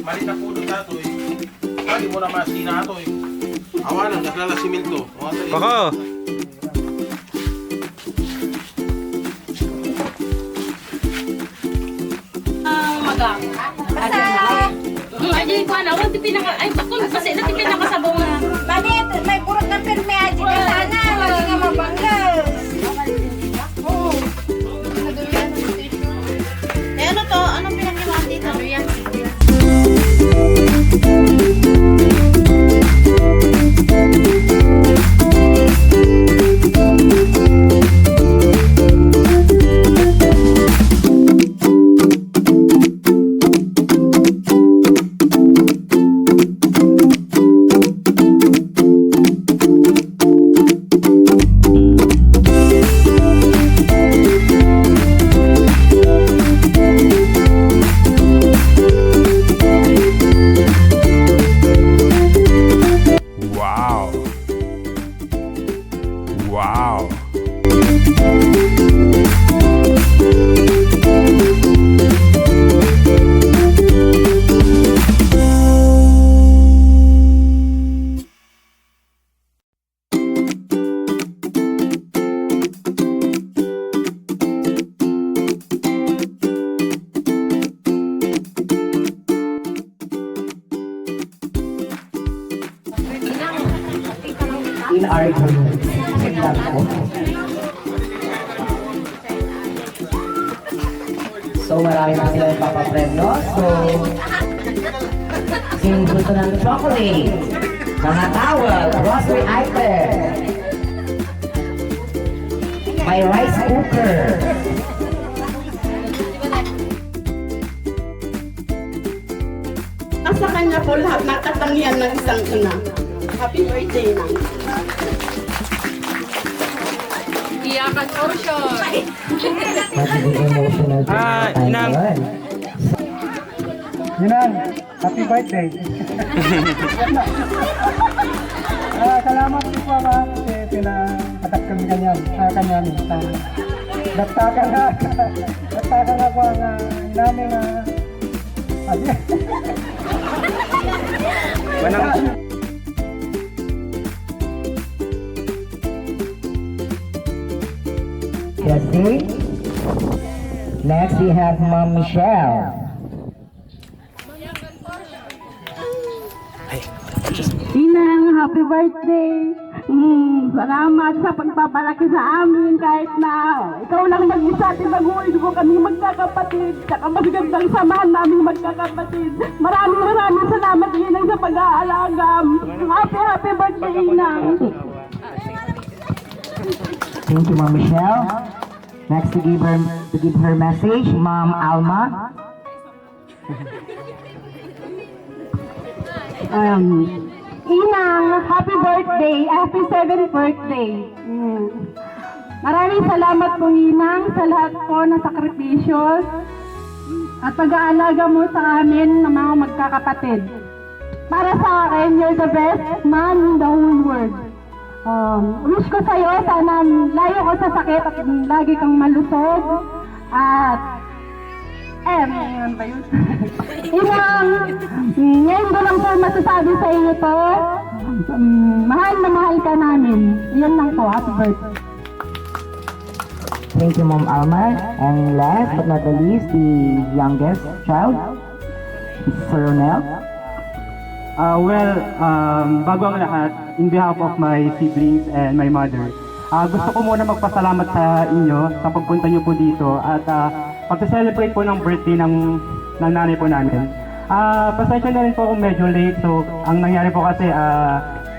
Mali na puno na ito eh. Mali mo na masina ito eh. Awanan, naglala simento. Baka. Magang. Aja ko ana, wala tipin na ay bakon kasi natipin na kasabong na. Bakit? May purot na pirme aja ka sana. Lagi nga mabanggas. Oo. Eh ano to? Anong pinag-iwan dito? Yan. Wow. In our group. So marami na sila papapremyo. So, sino gusto ng chocolate, mga towel, grocery item, may rice cooker. Sa kanya po lahat ng katangian ng isang ina. Happy birthday na. Iyakan portion. Inang. Inang, happy birthday. Salamat po po ba kasi pinapatak kami kanyan. Daktakan nga po ang namin Jesse. Next we have Mom Michelle. Inang, happy birthday. Salamat sa pagpapalaki sa amin kahit na ikaw lang mag-isa at ibaguhin ko kami magkakapatid. Saka mas gandang samahan namin magkakapatid. Maraming salamat Inang sa pag-aalagam. Happy birthday Inang. Thank you, Mom Michelle. Next to give her message, Mom Alma. Inang, happy birthday, happy 7th birthday. Maraming salamat po Inang sa lahat po ng sakripisyo. at pag-aalaga mo sa amin ng mga magkakapatid. Para sa akin, you're the best man in the whole world. Wish ko sa'yo, sana layo ko sa sakit at lagi kang malusog. At, ngayon ba yun? Ngayon ko lang po masasabi sa inyo to. Mahal na mahal ka namin. Yan lang po, happy birthday. Thank you, Mom Alma. And last but not the least, the youngest child, Sir Ronel. Bago ang lahat, in behalf of my siblings and my mother, gusto ko muna magpasalamat sa inyo sa pagpunta niyo po dito at pag-celebrate po ng birthday ng nanay po namin. Pasensya na rin po kung medyo late, so ang nangyari po kasi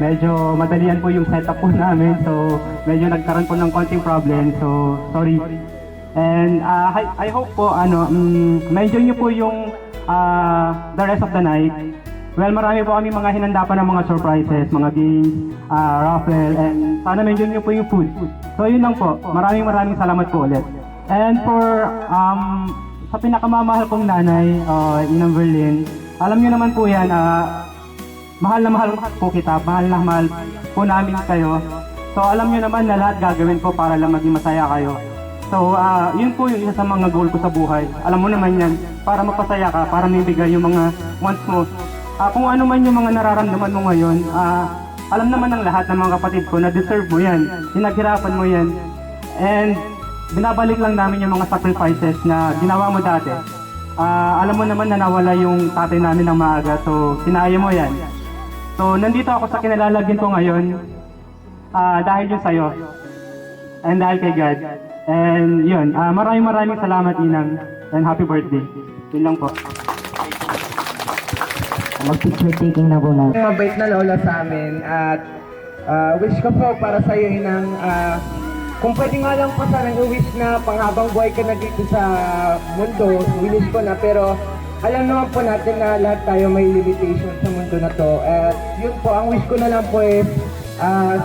medyo madalian po yung setup po namin, so medyo nagkaroon po ng konting problem, so sorry. And I hope po ma-enjoy niyo po yung the rest of the night. Well, marami po kami mga hinanda pa ng mga surprises, mga games, raffle, and sana ma-enjoy niyo po yung food. So yun lang po. Maraming salamat po ulit. And for sa pinakamamahal kong nanay, Inang Berlin, alam niyo naman po yan, mahal na mahal po kita, mahal na mahal po namin kayo. So alam niyo naman na lahat gagawin ko para lang maging masaya kayo. So yun po yung isa sa mga goal ko sa buhay. Alam mo naman yan, para mapasaya ka, para maibigay yung mga wants mo. Kung ano man yung mga nararamdaman mo ngayon, alam naman ng lahat ng mga kapatid ko na deserve mo yan, pinaghirapan mo yan. And binabalik lang namin yung mga sacrifices na ginawa mo dati. Alam mo naman na nawala yung tatay namin ng maaga, so sinaya mo yan. So nandito ako sa kinalalagyan ko ngayon dahil yun sa'yo and dahil kay God. And yun, maraming salamat Inang and happy birthday. Yun lang po. Mag-picture taking na po na. Mabait na lola sa amin at wish ko po para sa iyo Inang kung pwede nga lang po sana wish na panghabang buhay ka na dito sa mundo, wish ko na, pero alam naman po natin na lahat tayo may limitation sa mundo na to at yun po, ang wish ko na lang po is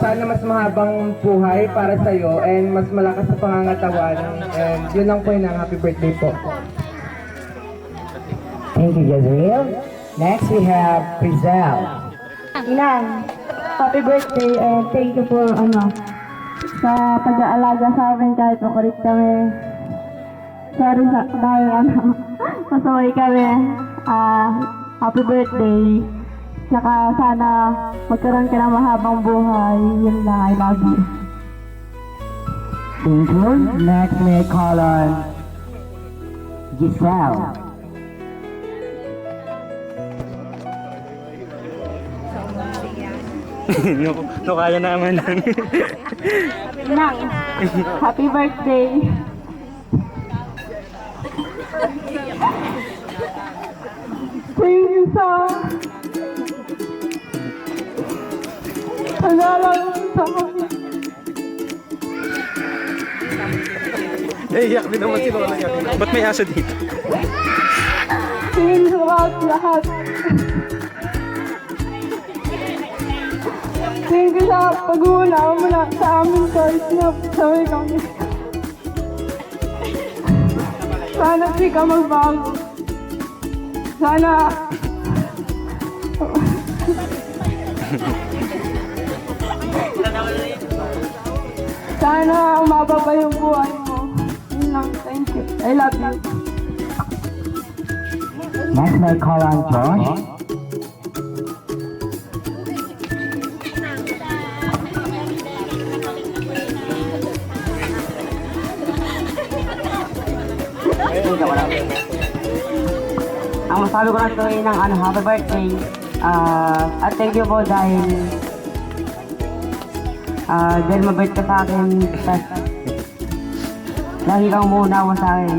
sana mas mahabang buhay para sa iyo and mas malakas sa pangangatawan and yun lang po Inang, happy birthday po. Thank you, Jezreel. Next, we have Prizel. Inang, happy birthday and thank you for sa pag-aalaga sa amin kahit makulit kami. Sorry dahil masaway kami. Happy birthday. Saka sana magkaroon ka ng mahabang buhay. Yun lang, I love you. Thank you. Next, may call on Giselle. No, kaya naman. Inang, happy birthday. Thank you sa pag-aaral sa akin. Iyak din naman si Lola niya. Ba't may aso dito? Thank you lahat. Thank you sa pag-uuna mo na sa amin kahit na sabi kami. Sana di ka magbago. Sana umaba pa yung buhay mo. Yun lang, thank you. I love you. Next, may call on Josh. Ang masabi ko lang tuloy ng happy birthday at thank you po dahil mabait ka sa akin, lagi kang umuunawa sa akin.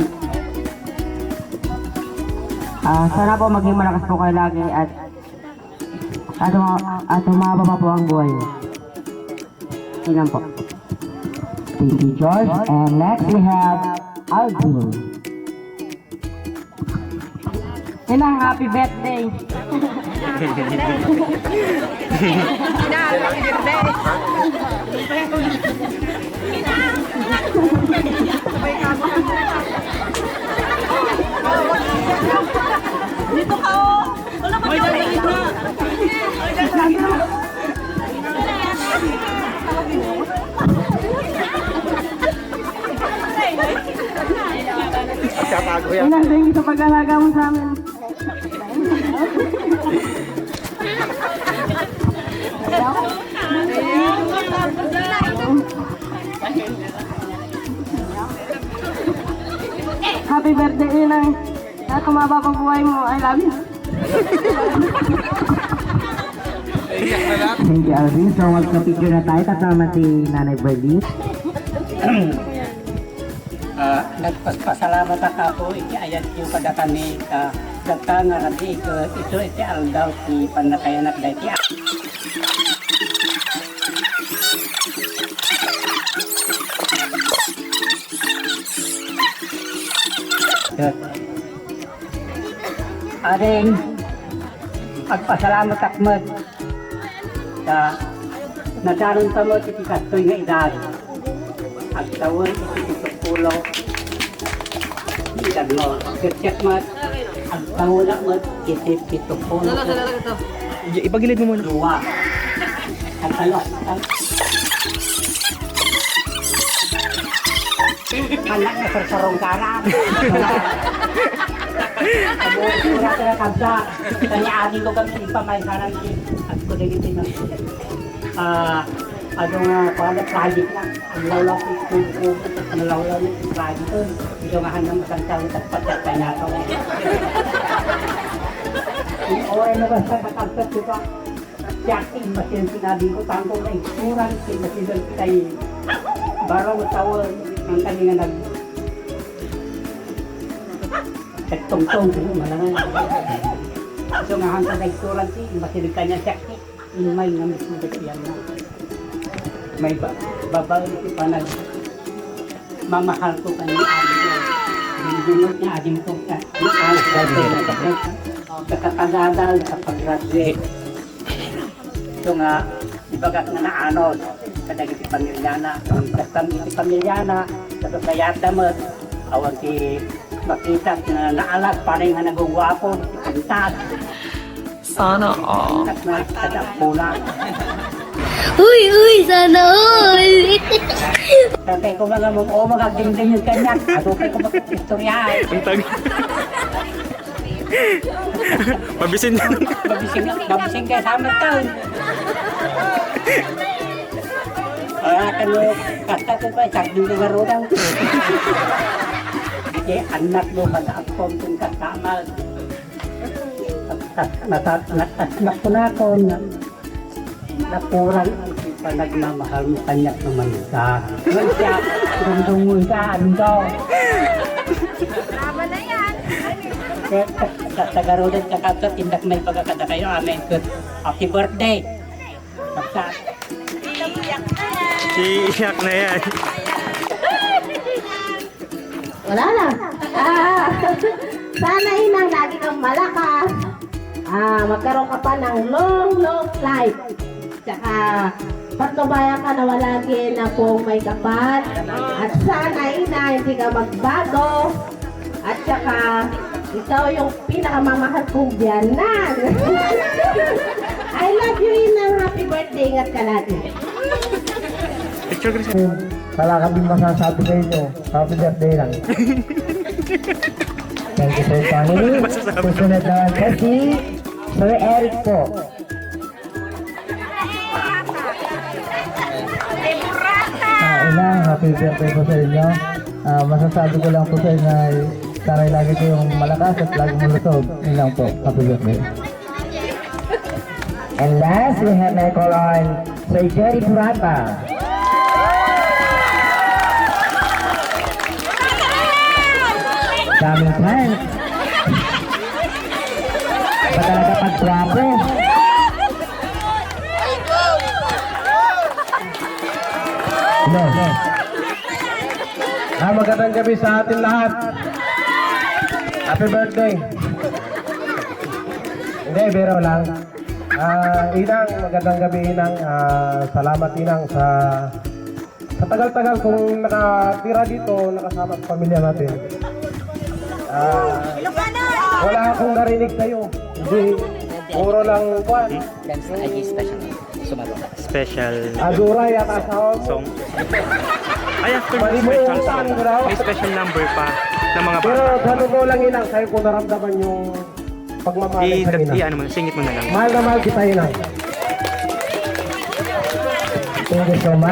Sana po maging malakas po kayo lagi at humaba pa po ang buhay. Yun lang po. Thank you, George. And next, we have Aldrin. Inang, happy birthday! Dito ka, oh. Wala ba ito? Inang, thank you sa pag-alaga mo sa amin. Happy birthday, Inang. At kung mapapabuhay mo, I love you. Thank you, Alvin. So, magka-picture na tayo kasama si Nanay Berlin. Nagpasalamat ako, ayat yung pada kami datang nanti itu aldaw di panakayanak dati. Aring pagpasalamat akmat sa nadaron sa mo tikatoy nga edad. At tawon iti edad mo. Kerjak mat ang tawon akmat iti pitupulo. Ipagilid mo muna. Dua. Ang talok. Anak na sarsarong kanan. Kamu surat na kabsa. Tanya ani ko kami pamaisaran at ko din ito ano nga pala project lang. Ang lawlaw ko ang lawlaw ng project ko. Ito nga hanang masantang patpat pa niya ito. Yung oras na ba sa kakabsat ko pa? Yakin masin sinabi ko tangkong na ikuran masin tayo. Baraw tawon ang kanina nag tong-tong malangan. So nga hanggang nagturan si masin kanya sakit. May nga mismo yan na. May babae si panag mamahal ko kanina adim niya. Binunod niya adim ko ka. Kakatagadal, kapag-graduate. So nga, ibagat nga naanod. Kadagi si Pamilyana. Ang kastam si Pamilyana, sa kayata mo, awang si makita na naalat, parang nga nagugwapo, si Pintag. Sana all. At na, kadapuna. Uy, sana all! Tatay ko mga magagding-ding yung kanya. Ato kayo ko mag-istorya. Pabisin na. Babising kayo sa amin taon. Kano, kasta ko pa, sakding ko marunang. Kaya anak mo, mataakong kong kasama. Natak ko na ako na napurang pa nagmamahal mo kanya naman ka. Ngayon siya, dumdungun ka, ano Tama na yan. sa tagarodan ka kapsa, tindak may pagkakada kayo, amen. Good. Happy birthday! Kapsa. Iiyak na yan. Wala lang. Sana Inang lagi kang malakas. Magkaroon ka pa ng long life. Tsaka patnubayan ka na walagi na kung may kapat. At sana Inang hindi ka magbago. At tsaka ikaw yung pinakamamahal kong biyanan. I love you Inang. Happy birthday. Ingat ka lagi. Wala kaming masasabi sa inyo. Happy birthday lang. Thank you for family. Susunod naman po si Sir Eric po. Inang, happy birthday po sa inyo. Masasabi ko lang po sa inyo ay sana'y lagi kayong malakas at lagi malusog. Yun lang po. Happy birthday. And last, we have my call on Sir Jerry Purata. Daming fans. Ba talaga pagwapo? No. Magandang gabi sa atin lahat. Happy birthday. Hindi, biro lang. Inang, magandang gabi Inang. Salamat Inang sa tagal-tagal kung nakatira dito, nakasama sa pamilya natin. Wala akong narinig sa'yo. Hindi. Puro lang kwan. Special Azura yata asawa mo. song. Ay, after Mali the mo special yung song, song, bro. may special number pa ng mga Pero bata. sa totoo lang inang, sa'yo ko naramdaman yung pagmamahal sa inang. Ano mo, singit mo na lang. Mahal na mahal kita inang. Thank you so much.